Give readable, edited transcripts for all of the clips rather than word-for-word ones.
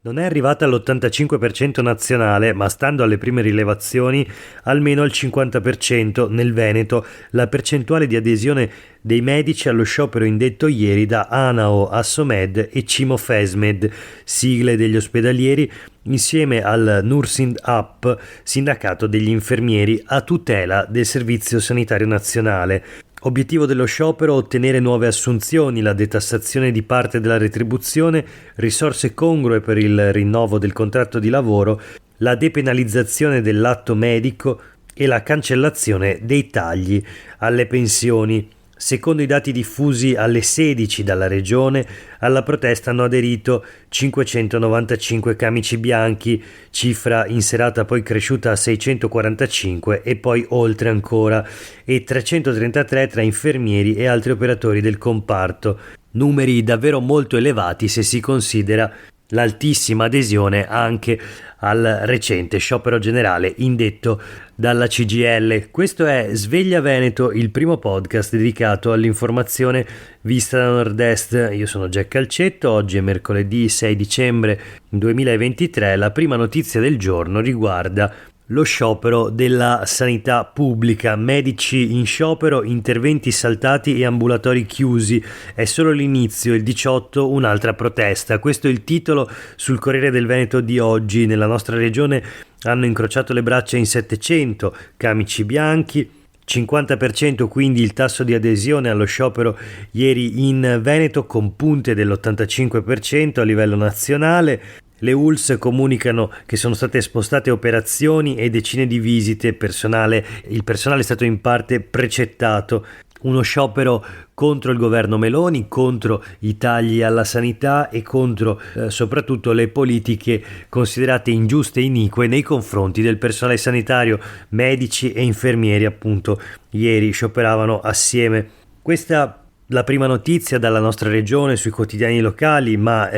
Non è arrivata all'85% nazionale, ma stando alle prime rilevazioni almeno al 50% nel Veneto la percentuale di adesione dei medici allo sciopero indetto ieri da ANAO, Assomed e Cimofesmed, sigle degli ospedalieri, insieme al Nursind Up, sindacato degli infermieri a tutela del Servizio Sanitario Nazionale. Obiettivo dello sciopero: ottenere nuove assunzioni, la detassazione di parte della retribuzione, risorse congrue per il rinnovo del contratto di lavoro, la depenalizzazione dell'atto medico e la cancellazione dei tagli alle pensioni. Secondo i dati diffusi alle 16 dalla regione, alla protesta hanno aderito 595 camici bianchi, cifra in serata poi cresciuta a 645 e poi oltre ancora, e 333 tra infermieri e altri operatori del comparto. Numeri davvero molto elevati se si considera l'altissima adesione anche al recente sciopero generale indetto dalla CGIL. Questo è Sveglia Veneto, il primo podcast dedicato all'informazione vista da Nord-Est. Io sono Jack Calcetto, oggi è mercoledì 6 dicembre 2023. La prima notizia del giorno riguarda lo sciopero della sanità pubblica, medici in sciopero, interventi saltati e ambulatori chiusi. È solo l'inizio, il 18 un'altra protesta. Questo è il titolo sul Corriere del Veneto di oggi. Nella nostra regione hanno incrociato le braccia in 700 camici bianchi, 50% quindi il tasso di adesione allo sciopero ieri in Veneto, con punte dell'85% a livello nazionale. Le ULS comunicano che sono state spostate operazioni e decine di visite, il personale è stato in parte precettato. Uno sciopero contro il governo Meloni, contro i tagli alla sanità e contro soprattutto le politiche considerate ingiuste e inique nei confronti del personale sanitario. Medici e infermieri appunto ieri scioperavano assieme. Questa la prima notizia dalla nostra regione sui quotidiani locali, ma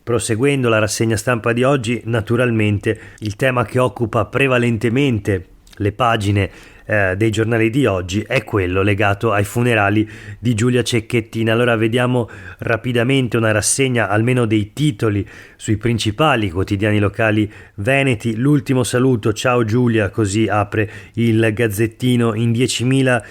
proseguendo la rassegna stampa di oggi, naturalmente il tema che occupa prevalentemente le pagine dei giornali di oggi è quello legato ai funerali di Giulia Cecchettin. Allora vediamo rapidamente una rassegna almeno dei titoli sui principali quotidiani locali veneti. L'ultimo saluto, ciao Giulia, così apre il Gazzettino. In 10.000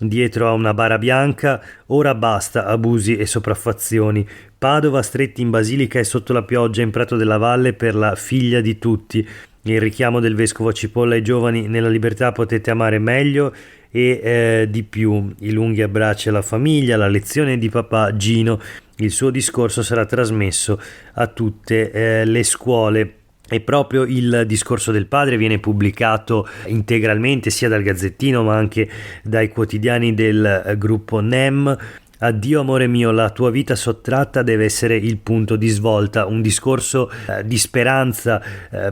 dietro a una bara bianca, ora basta abusi e sopraffazioni. Padova, stretti in basilica e sotto la pioggia in Prato della Valle per la figlia di tutti. Il richiamo del vescovo Cipolla ai giovani: nella libertà potete amare meglio e di più. I lunghi abbracci alla famiglia, la lezione di papà Gino. Il suo discorso sarà trasmesso a tutte le scuole. E proprio il discorso del padre viene pubblicato integralmente sia dal Gazzettino ma anche dai quotidiani del gruppo NEM. Addio amore mio, la tua vita sottratta deve essere il punto di svolta. Un discorso di speranza,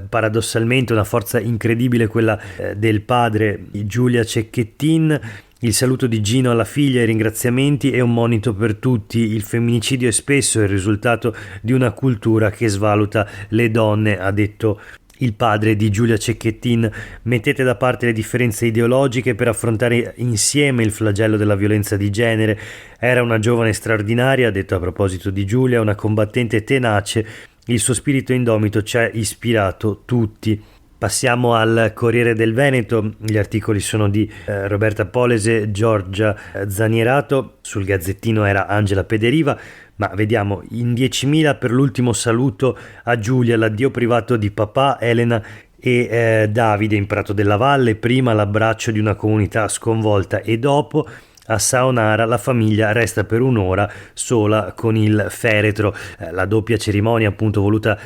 paradossalmente una forza incredibile quella del padre di Giulia Cecchettin. Il saluto di Gino alla figlia, i ringraziamenti e un monito per tutti. Il femminicidio è spesso il risultato di una cultura che svaluta le donne, ha detto il padre di Giulia Cecchettin. Mettete da parte le differenze ideologiche per affrontare insieme il flagello della violenza di genere. Era una giovane straordinaria, ha detto a proposito di Giulia, una combattente tenace. Il suo spirito indomito ci ha ispirato tutti. Passiamo al Corriere del Veneto. Gli articoli sono di Roberta Polese, Giorgia Zanierato. Sul Gazzettino era Angela Pederiva. Ma vediamo, in 10.000 per l'ultimo saluto a Giulia, l'addio privato di papà, Elena e Davide in Prato della Valle. Prima l'abbraccio di una comunità sconvolta e dopo a Saonara la famiglia resta per un'ora sola con il feretro. La doppia cerimonia appunto voluta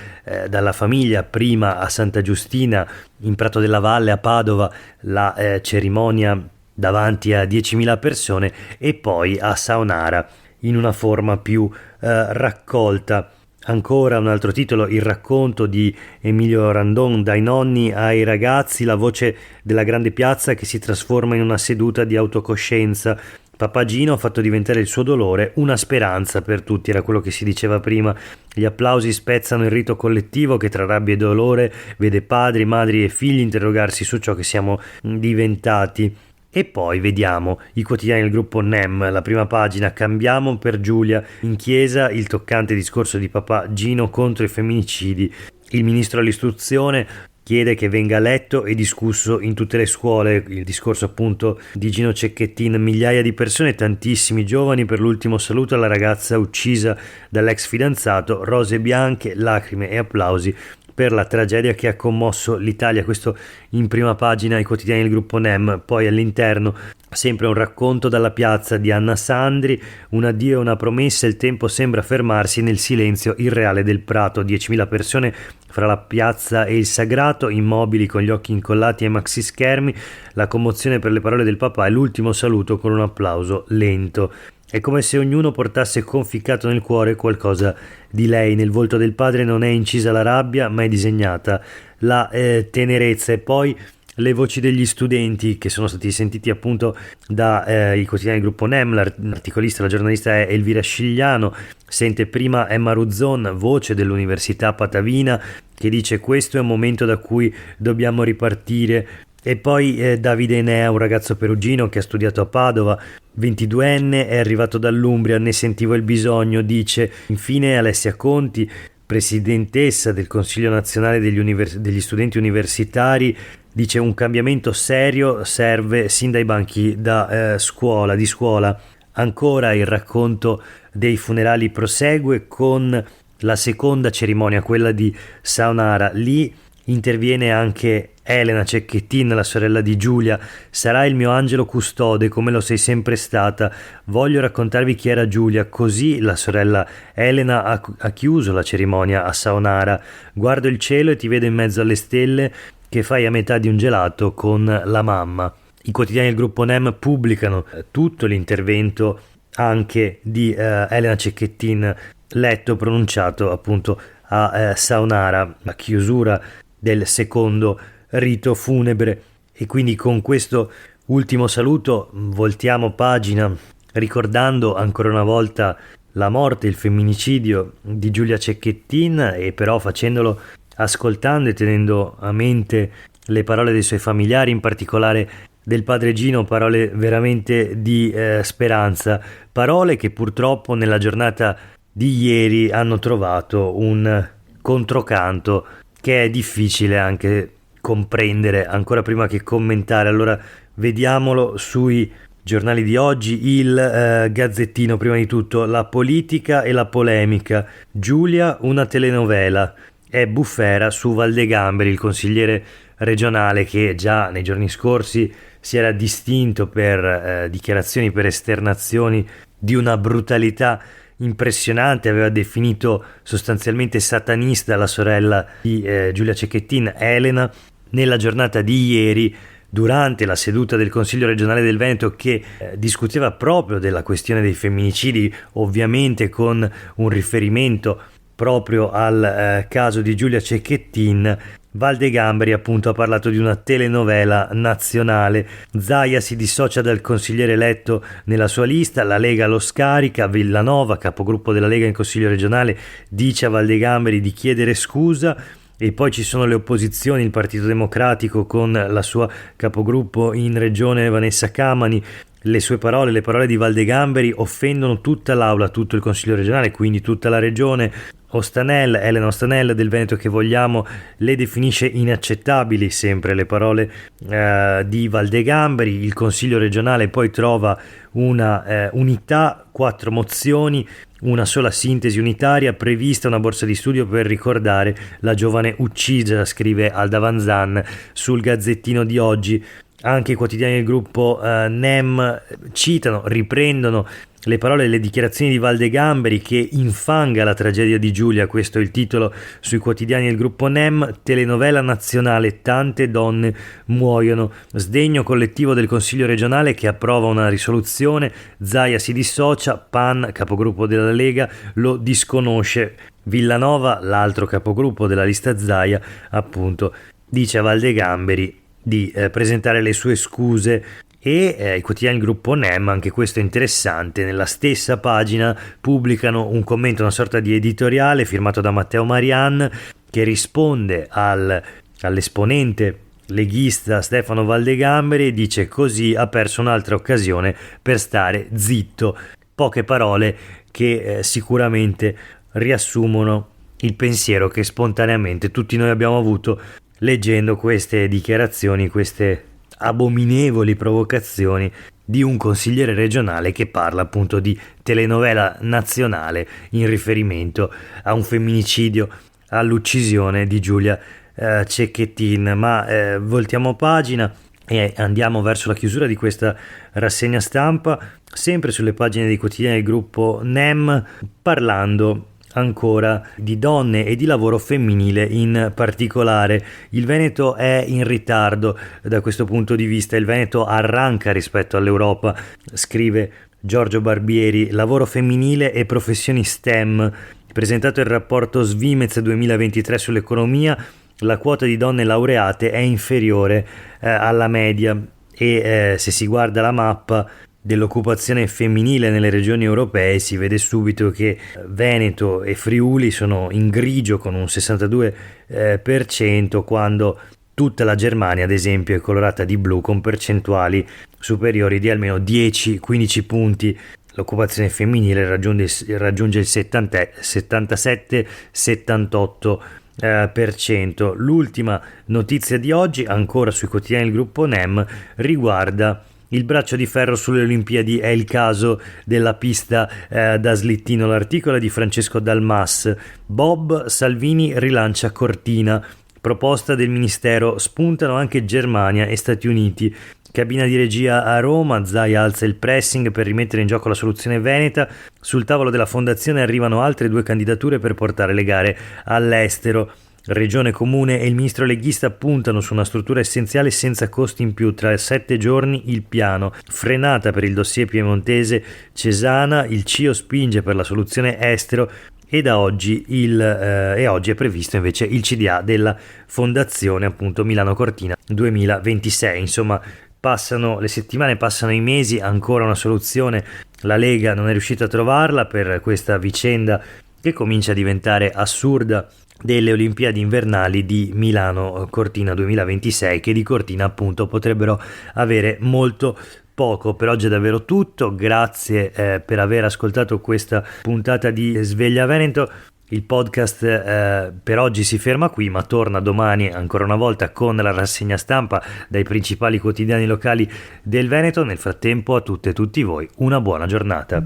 dalla famiglia, prima a Santa Giustina in Prato della Valle, a Padova la cerimonia davanti a 10.000 persone, e poi a Saonara in una forma più raccolta. Ancora un altro titolo, il racconto di Emilio Randon, dai nonni ai ragazzi, la voce della grande piazza che si trasforma in una seduta di autocoscienza. Papà Gino ha fatto diventare il suo dolore una speranza per tutti, era quello che si diceva prima. Gli applausi spezzano il rito collettivo che tra rabbia e dolore vede padri, madri e figli interrogarsi su ciò che siamo diventati. E poi vediamo i quotidiani del gruppo NEM, la prima pagina: cambiamo per Giulia, in chiesa il toccante discorso di papà Gino contro i femminicidi. Il ministro dell'istruzione chiede che venga letto e discusso in tutte le scuole il discorso appunto di Gino Cecchettin. Migliaia di persone, tantissimi giovani per l'ultimo saluto alla ragazza uccisa dall'ex fidanzato, rose bianche, lacrime e applausi per la tragedia che ha commosso l'Italia. Questo in prima pagina ai quotidiani del gruppo NEM. Poi all'interno sempre un racconto dalla piazza di Anna Sandri: un addio e una promessa, il tempo sembra fermarsi nel silenzio irreale del prato. 10.000 persone fra la piazza e il sagrato, immobili con gli occhi incollati ai maxi schermi, la commozione per le parole del papà e l'ultimo saluto con un applauso lento. È come se ognuno portasse conficcato nel cuore qualcosa di lei. Nel volto del padre non è incisa la rabbia, ma è disegnata la tenerezza. E poi le voci degli studenti che sono stati sentiti appunto dai quotidiani del gruppo NEM. L'articolista, la giornalista è Elvira Scigliano. Sente prima Emma Ruzzon, voce dell'Università Patavina, che dice: questo è un momento da cui dobbiamo ripartire. E poi Davide Enea, un ragazzo perugino che ha studiato a Padova, 22enne, è arrivato dall'Umbria, ne sentivo il bisogno, dice. Infine Alessia Conti, presidentessa del Consiglio Nazionale degli Studenti Universitari, dice: un cambiamento serio serve sin dai banchi di scuola. Ancora il racconto dei funerali prosegue con la seconda cerimonia, quella di Saonara. Lì interviene anche Elena Cecchettin, la sorella di Giulia. Sarà il mio angelo custode, come lo sei sempre stata. Voglio raccontarvi chi era Giulia. Così la sorella Elena ha chiuso la cerimonia a Saonara. Guardo il cielo e ti vedo in mezzo alle stelle che fai a metà di un gelato con la mamma. I quotidiani del gruppo NEM pubblicano tutto l'intervento anche di Elena Cecchettin, letto, pronunciato appunto a Saonara, la chiusura del secondo rito funebre. E quindi con questo ultimo saluto voltiamo pagina, ricordando ancora una volta la morte, il femminicidio di Giulia Cecchettin, e però facendolo ascoltando e tenendo a mente le parole dei suoi familiari, in particolare del padre Gino, parole veramente di speranza, parole che purtroppo nella giornata di ieri hanno trovato un controcanto che è difficile anche comprendere ancora prima che commentare. Allora vediamolo sui giornali di oggi. Il Gazzettino, prima di tutto: la politica e la polemica, Giulia una telenovela, è bufera su Valdegamberi, il consigliere regionale che già nei giorni scorsi si era distinto per dichiarazioni, per esternazioni di una brutalità impressionante. Aveva definito sostanzialmente satanista la sorella di Giulia Cecchettin, Elena. Nella giornata di ieri, durante la seduta del Consiglio regionale del Veneto, che discuteva proprio della questione dei femminicidi, ovviamente con un riferimento proprio al caso di Giulia Cecchettin, Valdegamberi appunto ha parlato di una telenovela nazionale. Zaia si dissocia dal consigliere eletto nella sua lista, la Lega lo scarica. Villanova, capogruppo della Lega in Consiglio regionale, dice a Valdegamberi di chiedere scusa. E poi ci sono le opposizioni, il Partito Democratico con la sua capogruppo in regione Vanessa Camani. Le sue parole, le parole di Valdegamberi, offendono tutta l'aula, tutto il Consiglio regionale, quindi tutta la regione. Elena Ostanella del Veneto che vogliamo le definisce inaccettabili sempre le parole di Valdegamberi. Il Consiglio regionale poi trova una unità, 4 mozioni, una sola sintesi unitaria, prevista una borsa di studio per ricordare la giovane uccisa, scrive Alda Vanzan sul Gazzettino di oggi. Anche i quotidiani del gruppo NEM citano, riprendono le parole e le dichiarazioni di Valdegamberi che infanga la tragedia di Giulia. Questo è il titolo sui quotidiani del gruppo NEM. Telenovela nazionale, tante donne muoiono. Sdegno collettivo del Consiglio regionale che approva una risoluzione. Zaia si dissocia, Pan, capogruppo della Lega, lo disconosce. Villanova, l'altro capogruppo della lista Zaia, appunto, dice a Valdegamberi di presentare le sue scuse. E i quotidiani del gruppo NEM, anche questo è interessante, nella stessa pagina pubblicano un commento, una sorta di editoriale firmato da Matteo Marian, che risponde all'esponente leghista Stefano Valdegamberi dice: così ha perso un'altra occasione per stare zitto. Poche parole che sicuramente riassumono il pensiero che spontaneamente tutti noi abbiamo avuto leggendo queste dichiarazioni, queste abominevoli provocazioni di un consigliere regionale che parla appunto di telenovela nazionale in riferimento a un femminicidio, all'uccisione di Giulia Cecchettin. Ma voltiamo pagina e andiamo verso la chiusura di questa rassegna stampa, sempre sulle pagine dei quotidiani del gruppo NEM, parlando ancora di donne e di lavoro femminile in particolare. Il Veneto è in ritardo da questo punto di vista, il Veneto arranca rispetto all'Europa, scrive Giorgio Barbieri. Lavoro femminile e professioni STEM. Presentato il rapporto Svimez 2023 sull'economia, la quota di donne laureate è inferiore alla media e se si guarda la mappa dell'occupazione femminile nelle regioni europee si vede subito che Veneto e Friuli sono in grigio con un 62%, quando tutta la Germania ad esempio è colorata di blu con percentuali superiori di almeno 10-15 punti. L'occupazione femminile raggiunge il 77-78%. L'ultima notizia di oggi, ancora sui quotidiani del gruppo NEM, riguarda il braccio di ferro sulle Olimpiadi. È il caso della pista da slittino. L'articolo è di Francesco Dalmas. Bob, Salvini rilancia Cortina. Proposta del ministero, spuntano anche Germania e Stati Uniti. Cabina di regia a Roma, Zaia alza il pressing per rimettere in gioco la soluzione veneta. Sul tavolo della fondazione arrivano altre 2 candidature per portare le gare all'estero. Regione, Comune e il ministro leghista puntano su una struttura essenziale senza costi in più. Tra 7 giorni il piano. Frenata per il dossier piemontese Cesana, il CIO spinge per la soluzione estero e oggi è previsto invece il CDA della fondazione, appunto Milano Cortina 2026. Insomma, passano le settimane, passano i mesi, ancora una soluzione la Lega non è riuscita a trovarla per questa vicenda che comincia a diventare assurda delle Olimpiadi invernali di Milano Cortina 2026, che di Cortina appunto potrebbero avere molto poco. Per oggi è davvero tutto, grazie per aver ascoltato questa puntata di Sveglia Veneto. Il podcast per oggi si ferma qui, ma torna domani ancora una volta con la rassegna stampa dai principali quotidiani locali del Veneto. Nel frattempo a tutte e tutti voi una buona giornata.